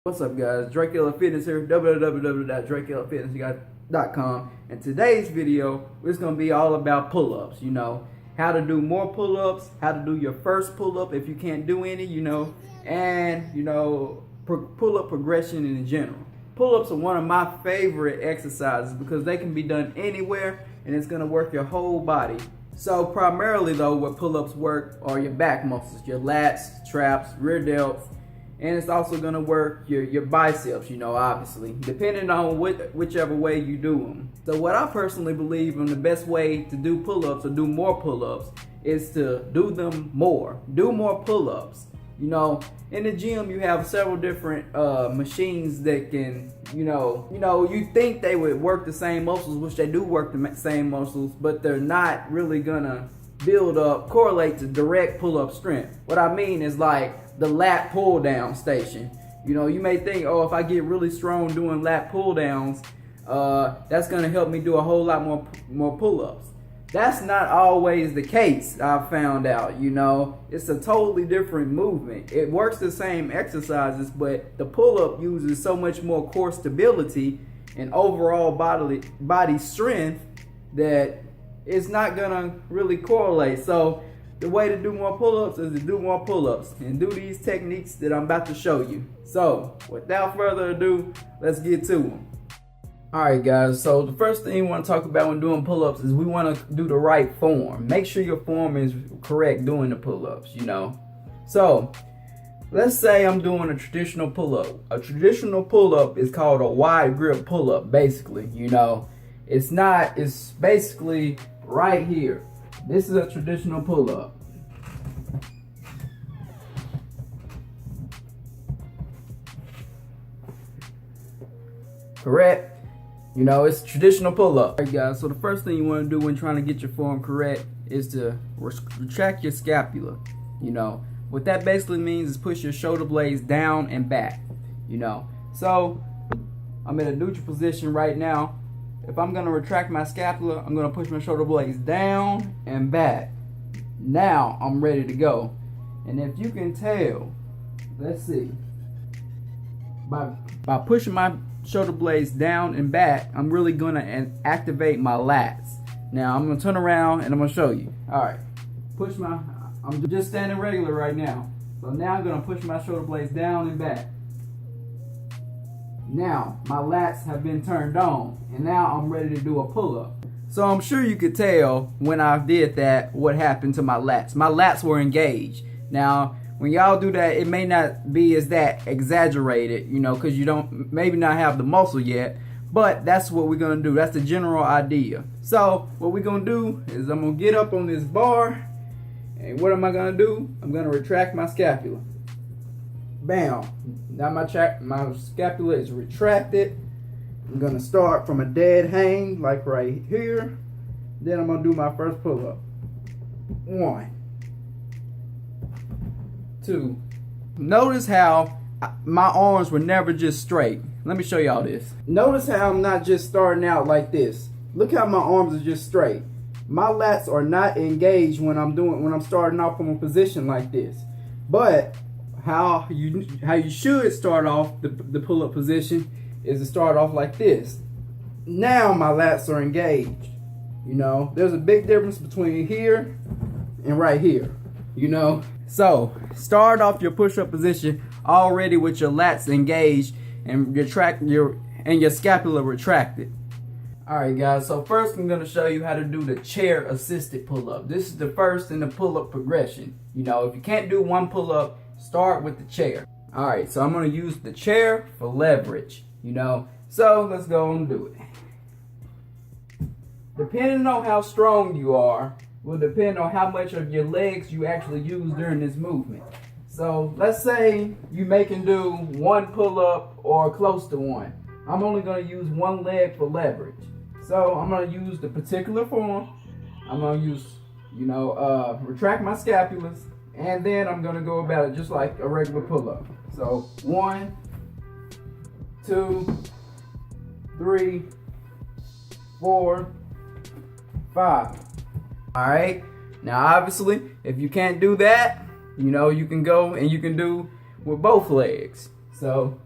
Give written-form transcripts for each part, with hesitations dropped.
What's up, guys? Drake Killer Fitness here, www.drakekillerfitness.com. And today's video is going to be all about pull-ups, how to do more pull-ups, how to do your first pull-up if you can't do any, and, pull-up progression in general. Pull-ups are one of my favorite exercises because they can be done anywhere and it's going to work your whole body. So primarily though, what pull-ups work are your back muscles, your lats, traps, rear delts, and it's also going to work your biceps, obviously, depending on whichever way you do them. So what I personally believe in the best way to do pull-ups or do more pull-ups is to do them more. Do more pull-ups. In the gym you have several different machines that can, you think they would work the same muscles, which they do work the same muscles, but they're not really gonna correlate to direct pull-up strength. What I mean is like the lat pull down station. You may think, oh, if I get really strong doing lat pull downs, that's gonna help me do a whole lot more pull-ups. That's not always the case, I've found out. It's a totally different movement. It works the same exercises, but the pull-up uses so much more core stability and overall body strength that it's not gonna really correlate. So the way to do more pull-ups is to do more pull-ups and do these techniques that I'm about to show you. So without further ado, let's get to them. Alright guys, so the first thing we want to talk about when doing pull-ups is we want to do the right form. Make sure your form is correct doing the pull-ups, So let's say I'm doing a traditional pull-up. A traditional pull-up is called a wide grip pull-up, basically, It's basically right here. This is a traditional pull-up. Correct? It's a traditional pull-up. Alright guys, so the first thing you want to do when trying to get your form correct is to retract your scapula. What that basically means is push your shoulder blades down and back. So I'm in a neutral position right now. If I'm going to retract my scapula, I'm going to push my shoulder blades down and back. Now I'm ready to go. And if you can tell, let's see, by pushing my shoulder blades down and back, I'm really going to activate my lats. Now I'm going to turn around and I'm going to show you. Alright, I'm just standing regular right now. So now I'm going to push my shoulder blades down and back. Now my lats have been turned on and now I'm ready to do a pull-up. So I'm sure you could tell when I did that what happened to my lats. My lats were engaged. Now when y'all do that, it may not be as that exaggerated, because you don't maybe not have the muscle yet, but that's what we're gonna do. That's the general idea. So what we're gonna do is I'm gonna get up on this bar, and what am I gonna do? I'm gonna retract my scapula. Bam. Now my scapula is retracted. I'm gonna start from a dead hang, like right here. Then I'm gonna do my first pull-up. 1, 2. Notice how my arms were never just straight. Let me show y'all this. Notice how I'm not just starting out like this. Look how my arms are just straight. My lats are not engaged when I'm starting off from a position like this. But how you should start off the pull-up position is to start off like this. Now my lats are engaged. There's a big difference between here and right here. So start off your push-up position already with your lats engaged and your scapula retracted. Alright guys, so first I'm going to show you how to do the chair assisted pull-up. This is the first in the pull-up progression. If you can't do one pull-up, start with the chair. Alright, so I'm going to use the chair for leverage. So let's go and do it. Depending on how strong you are will depend on how much of your legs you actually use during this movement. So let's say you can do one pull-up or close to one. I'm only going to use one leg for leverage. So I'm going to use the particular form. I'm going to use, retract my scapulas, and then I'm going to go about it just like a regular pull-up. So 1, 2, 3, 4, 5. Alright, now obviously if you can't do that, you can go and you can do with both legs. So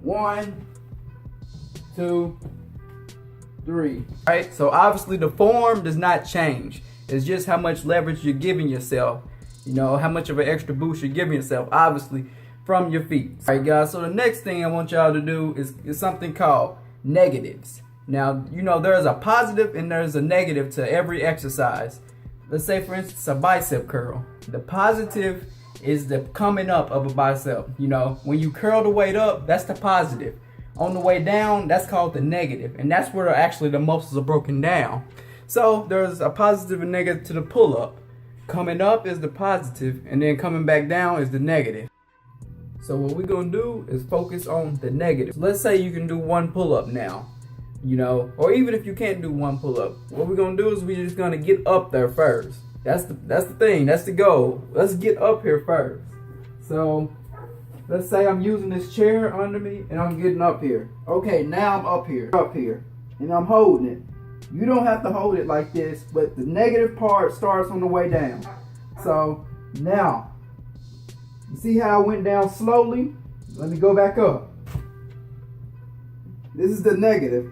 1, 2, 3. Right? So obviously the form does not change. It's just how much leverage you're giving yourself. You know, how much of an extra boost you're giving yourself, obviously, from your feet. All right, guys, so the next thing I want y'all to do is something called negatives. Now, you know, there's a positive and there's a negative to every exercise. Let's say, for instance, a bicep curl. The positive is the coming up of a bicep. You know, when you curl the weight up, that's the positive. On the way down, that's called the negative. And that's where actually the muscles are broken down. So there's a positive and negative to the pull-up. Coming up is the positive, and then coming back down is the negative. So what we're gonna do is focus on the negative. So let's say you can do one pull-up now, you know, or even if you can't do one pull-up, what we're gonna do is we're just gonna get up there first. That's the thing, that's the goal. Let's get up here first. So let's say I'm using this chair under me and I'm getting up here. Okay, now I'm up here, and I'm holding it. You don't have to hold it like this, but the negative part starts on the way down. So now, you see how I went down slowly? Let me go back up. This is the negative.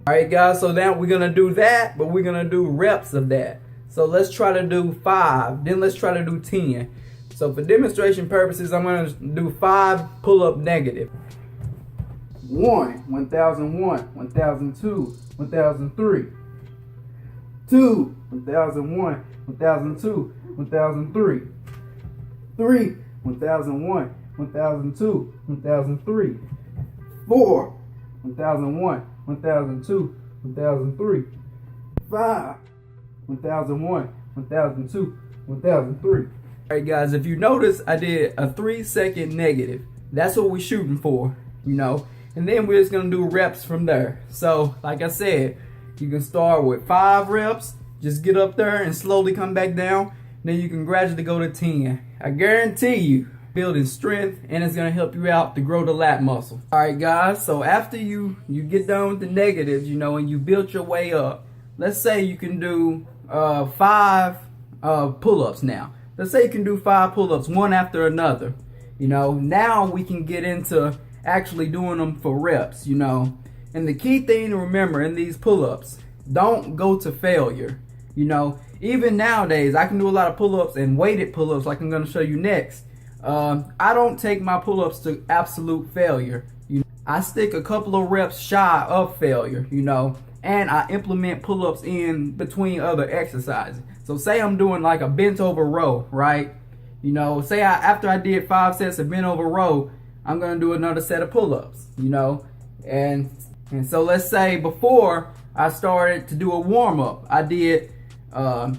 All right, guys, so now we're gonna do that, but we're gonna do reps of that. So let's try to do 5, then let's try to do 10. So for demonstration purposes, I'm gonna do 5 pull-up negative. 1, 1001, 1002, 1003. 2, 1001, 1002, 1003. 3, 1001, 1002, 1003. 4, 1001, 1002, 1003. 5, 1001, 1002, 1003. Alright guys, if you notice, I did a 3-second negative. That's what we're shooting for, you know. And then we're just gonna do reps from there. So, like I said, you can start with 5 reps, just get up there and slowly come back down. Then you can gradually go to 10. I guarantee you, building strength, and it's gonna help you out to grow the lat muscle. All right, guys, so after you get done with the negatives, you know, and you built your way up, let's say you can do 5 pull-ups now. Let's say you can do 5 pull-ups, one after another. You know, now we can get into actually doing them for reps, you know. And the key thing to remember in these pull-ups, don't go to failure. You know, even nowadays, I can do a lot of pull-ups and weighted pull-ups like I'm going to show you next. I don't take my pull-ups to absolute failure. You know, I stick a couple of reps shy of failure, you know, and I implement pull-ups in between other exercises. So say I'm doing like a bent over row, right? You know, say after I did 5 sets of bent over row, I'm gonna do another set of pull-ups, you know, and so let's say before I started to do a warm-up, I did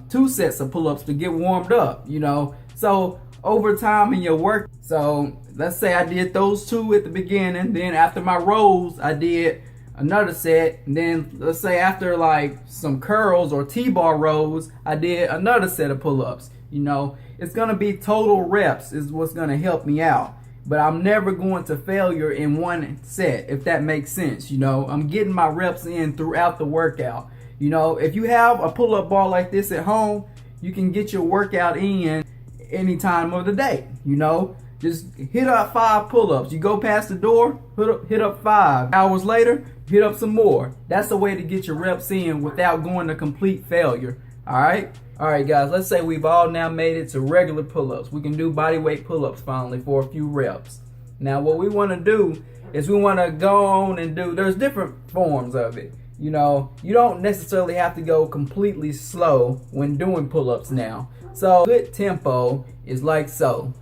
2 sets of pull-ups to get warmed up, you know. So over time in your work, so let's say I did those 2 at the beginning, then after my rows I did another set, and then let's say after like some curls or T-bar rows, I did another set of pull-ups. You know, it's gonna be total reps is what's gonna help me out. But I'm never going to failure in one set, if that makes sense. You know, I'm getting my reps in throughout the workout. You know, if you have a pull-up bar like this at home, you can get your workout in any time of the day. You know, just hit up 5 pull-ups. You go past the door, hit up 5. Hours later, hit up some more. That's the way to get your reps in without going to complete failure. All right? All right, guys, let's say we've all now made it to regular pull-ups. We can do body weight pull-ups finally for a few reps. Now, what we want to do is we want to go on and do, there's different forms of it. You know, you don't necessarily have to go completely slow when doing pull-ups now. So, good tempo is like so.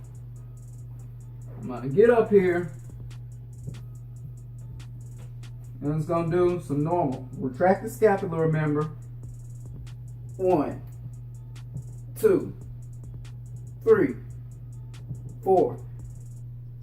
I'm going to get up here. And I'm just going to do some normal. Retract the scapula, remember. 1, 2, 3, 4.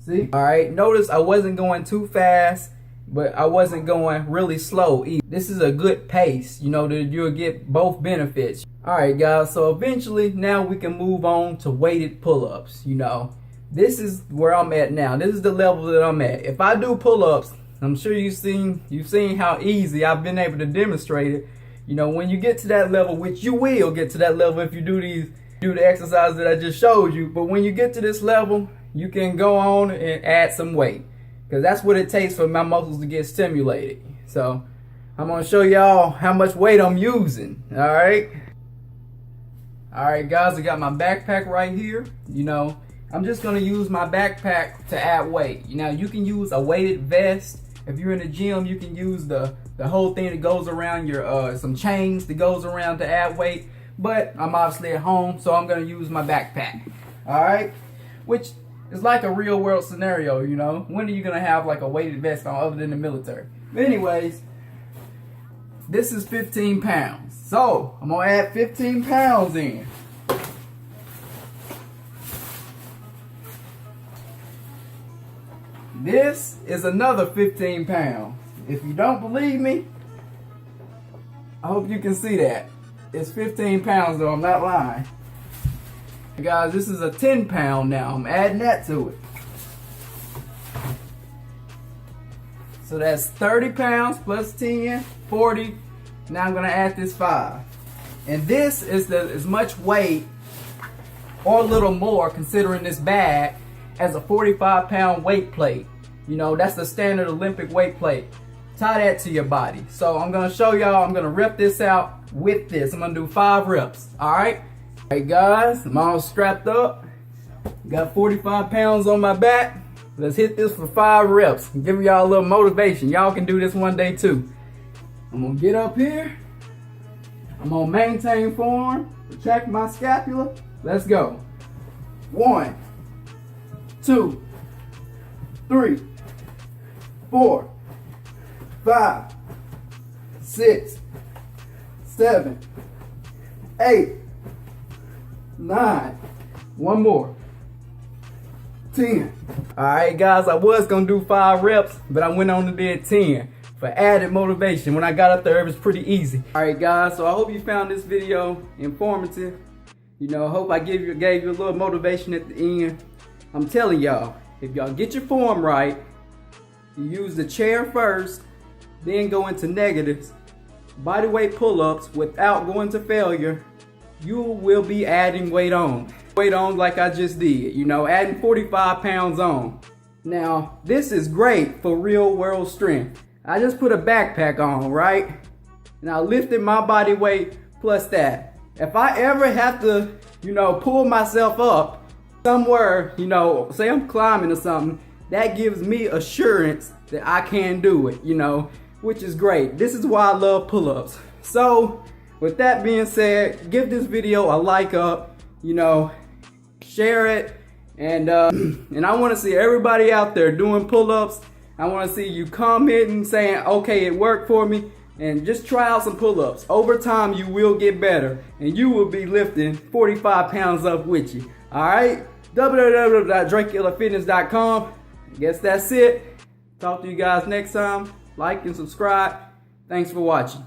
See? Alright, notice I wasn't going too fast, but I wasn't going really slow either. This is a good pace, you know, that you'll get both benefits. Alright guys, so eventually now we can move on to weighted pull-ups, you know. This is where I'm at now. This is the level that I'm at. If I do pull-ups, I'm sure you've seen how easy I've been able to demonstrate it. You know, when you get to that level, which you will get to that level if you do the exercises that I just showed you, but when you get to this level, you can go on and add some weight, because that's what it takes for my muscles to get stimulated. So I'm gonna show y'all how much weight I'm using. Alright guys, I got my backpack right here. You know, I'm just gonna use my backpack to add weight. You know, you can use a weighted vest. If you're in the gym, you can use the whole thing that goes around your some chains that goes around to add weight. But I'm obviously at home, so I'm gonna use my backpack. Alright? Which is like a real world scenario, you know. When are you gonna have like a weighted vest on other than the military? But anyways, this is 15 pounds. So I'm gonna add 15 pounds in. This is another 15 pounds. If you don't believe me, I hope you can see that. It's 15 pounds though, I'm not lying. Guys, this is a 10 pound now. I'm adding that to it. So that's 30 pounds plus 10, 40. Now I'm gonna add this 5. And this is as much weight or a little more, considering this bag, as a 45 pound weight plate. You know, that's the standard Olympic weight plate. Tie that to your body. So I'm gonna show y'all, I'm gonna rep this out with this. I'm gonna do 5 reps, alright? Alright guys, I'm all strapped up. Got 45 pounds on my back. Let's hit this for 5 reps. Give y'all a little motivation. Y'all can do this one day too. I'm gonna get up here. I'm gonna maintain form, retract my scapula. Let's go. 1, 2, 3, 4, 5, 6, 7, 8, 9. One more. 10. Alright guys, I was gonna do 5 reps, but I went on to do 10 for added motivation. When I got up there, it was pretty easy. Alright guys, so I hope you found this video informative. You know, I hope I gave you a little motivation at the end. I'm telling y'all, if y'all get your form right, you use the chair first, then go into negatives, bodyweight pull-ups without going to failure, you will be adding weight on. Weight on like I just did, you know, adding 45 pounds on. Now, this is great for real world strength. I just put a backpack on, right? And I lifted my body weight plus that. If I ever have to, you know, pull myself up somewhere, you know, say I'm climbing or something, that gives me assurance that I can do it, you know, which is great. This is why I love pull-ups. So, with that being said, give this video a like up, you know, share it, and I want to see everybody out there doing pull-ups. I want to see you commenting saying, okay, it worked for me, and just try out some pull-ups. Over time, you will get better, and you will be lifting 45 pounds up with you. All right, www.drakekillerfitness.com. I guess that's it. Talk to you guys next time. Like and subscribe. Thanks for watching.